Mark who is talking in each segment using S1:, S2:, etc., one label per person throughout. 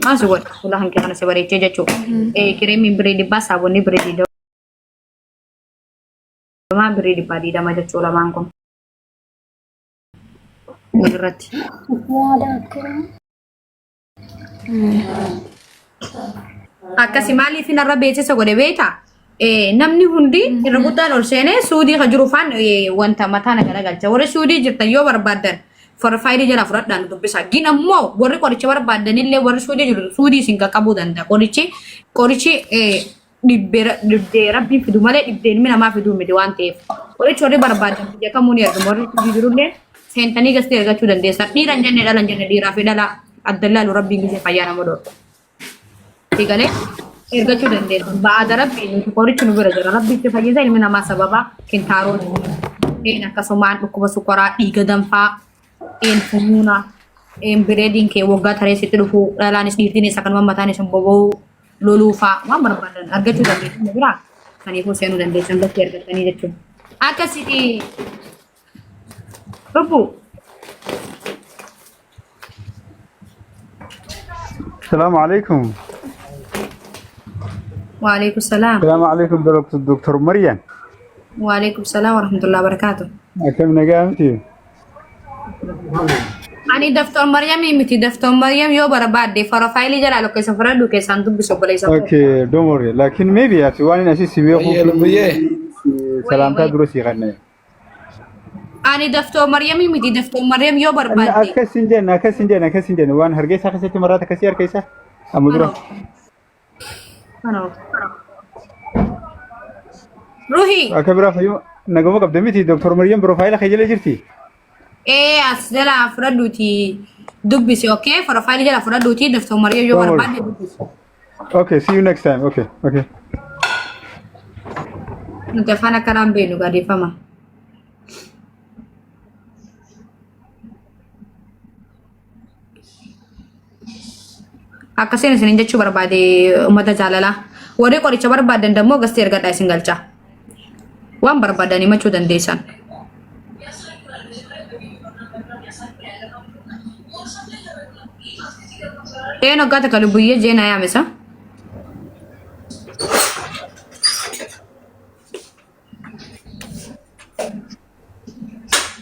S1: Masuk ulah hangke kana sebare ceja cu. Kiremi beri di bas sabuni beri di dama beri di padi dama jechu la mangkom. Ngerat. Akkasi maaliif narra beeksisa godhe beektaa? Namni hundi irra guddaan ol seenee suudii kan jiru faan wanta mataa nagala galcha. Warri suudii jirtan yoo barbaadan faayidii jala fudhadhaan dubbisa. Gin ammoo warri qoricha barbaadanillee warri suudii jiru suudii isin qaqqabuu danda'a. Qorichi dhibdee rabbiin fidu malee dhibdeen ilmi namaa fiduu miti waan ta'eef. Qorichi warri barbaadan biyya kamuu ni argamu. Warri suudii jirullee seentanii gastee argachuu dandeessa. Dhiiran jenne dhalan jenne dhiiraa fi dhala addallaalu rabbiin gisee fayyaa nama dhoodha. Tigalee ergachuu dandeessa. Ba'aada rabbiin nuti qorichi nu bira jira. Rabbiitti fayyisa ilmi namaa sababa kintaaroon akkasumaan dhukkuba sukaraa dhiiga danfaa fumuuna bireediin kee waggaa taree sitti dhufu dhalaanis dhiirtiinis akkanuma mataanis boba'uu loluufaa waan barbaadan argachuu dandeessu biraa kaniifuu seenuu dandeessan bakki argatanii jechuudha. Akkasii Rubu.
S2: السلام عليكم.
S1: وعليكم السلام.
S2: السلام عليكم دكتور مريم.
S1: وعليكم السلام ورحمة الله وبركاته.
S2: كم نجامتي؟
S1: أنا دكتور مريم متي دكتور مريم يو برباد دي فروفايلي جل على كيس فرد وكيس عندهم بسوبلي سافر.
S2: Okay, don't worry. لكن maybe أتواني ناسي سيبيه سلام تدرسي غنى.
S1: أنا دكتور مريم متي دكتور مريم يو برباد دي.
S2: أكسنجن وان هرجيسا خسيتي مرات كسير كيسا أمودرا.
S1: أنا روحي.
S2: أكبر فيو نجوم قبضمتي دكتور مريم بروفايل خجلة جرتي.
S1: أصدلا أفرادوتي دبسي أوكي فروفايلي جل أفرادوتي دكتور مريم يو برباد دبسي.
S2: Okay, see you next time. Okay.
S1: نتفانا كلام بينو قاعد فما. Akkasiin isin jechuu barbaade uummata jaalalaa warri qoricha barbaadan dammoo gasti ergadhaa isin galcha waan barbaadan himachuu dandeessan. Hoggaa takka lubbuyyee jeenaa yaamisa.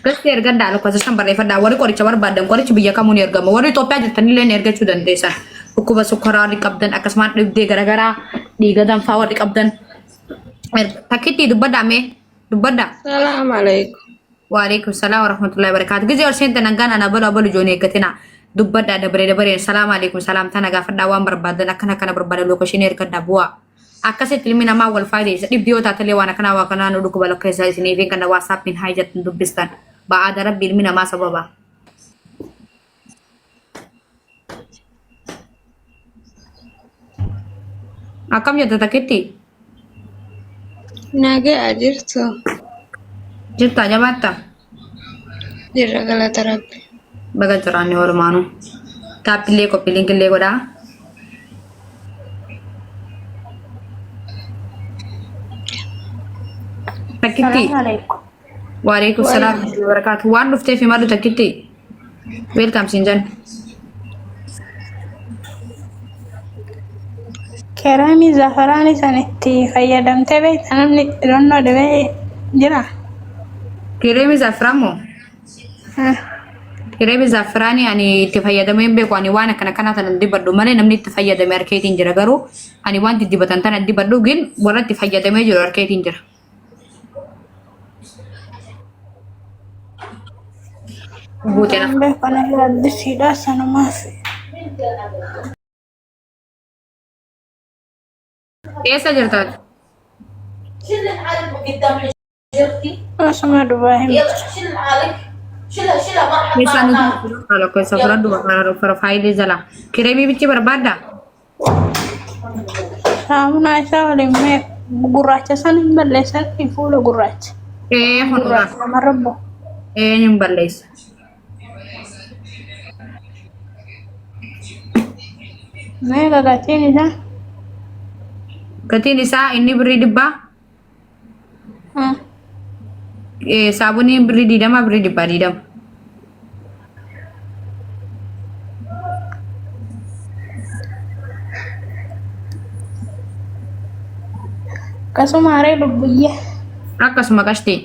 S1: Gasti ergadhaa lakkoofsa shan barreeffadhaa warri qoricha barbaadan qorichi biyya kamuu ni ergama warri Itoophiyaa jirtanillee ni ergachuu dandeessan. Dhukkuba sukaraa warri qabdan akkasumas dhibdee garaagaraa dhiiga danfaa warri qabdan takkiitti dubbadhaame dubbadha.
S3: Salaamu alaikum.
S1: Waalaikum salaam warahmatullahi wabarakatuh. Gizee ol seentan hangaan ana balu joonii eeggatina dubbadha dabaree salaamu alaikum salaam tana gaafadhaa waan barbaadan akkana barbaadan lookashinii ergadhaa bu'aa. Akkasitti ilmi namaa wal faayideessa dhibdii yoo taatellee waan akkanaa waa kanaa nu dhukkuba lakkeessaa isiniif kan waasaapiin haa jettan dubbistan ba'aada rabbi ilmi namaa sababa. Akkam jetta takkitti?
S3: Nagaa jirtu.
S1: Jirtaa jabaatta?
S3: Jirra galata rabbi.
S1: Baga jiraanni walumaanu. Taappiillee qophiilinkillee godhaa. Takkitti? Waalaikum salaam warahmatullahi wabarakatuh. Waan dhuftee fi malu takkitti? Welcome sinjan.
S4: Kerami zafarani sanitti fayyadamtee beekta namni dhirannoo dhibee jira.
S1: Kiremi zaframo. Kiremi zafrani ani itti fayyadamee beeku ani waan akkana tan dibadhu malee namni itti fayyadame arkeetiin jira garuu ani waan dibatan tan dibadhu gin warra itti fayyadamee jiru arkeetiin jira. Buutena.
S4: Beekana addisiidhaa sanumaaf.
S1: Eessa jirtaat?
S4: Asuma Dubaay himta.
S1: Eessa nuti kalau keessa fudhadhu bakka faayidee jala. Kireemii bichi barbaadda?
S4: Saamunaa isaa waliin mee gurraacha san hin balleessan fuula gurraacha.
S1: Honoraa.
S4: Namarrabbo.
S1: Hin balleessa.
S4: Mee gatiin isaa?
S1: Gatiin isaa inni birrii dhibbaa? Saabunii birrii 20 birrii 20.
S4: Akkasuma haree lubbuyye.
S1: Akkasuma qashtii.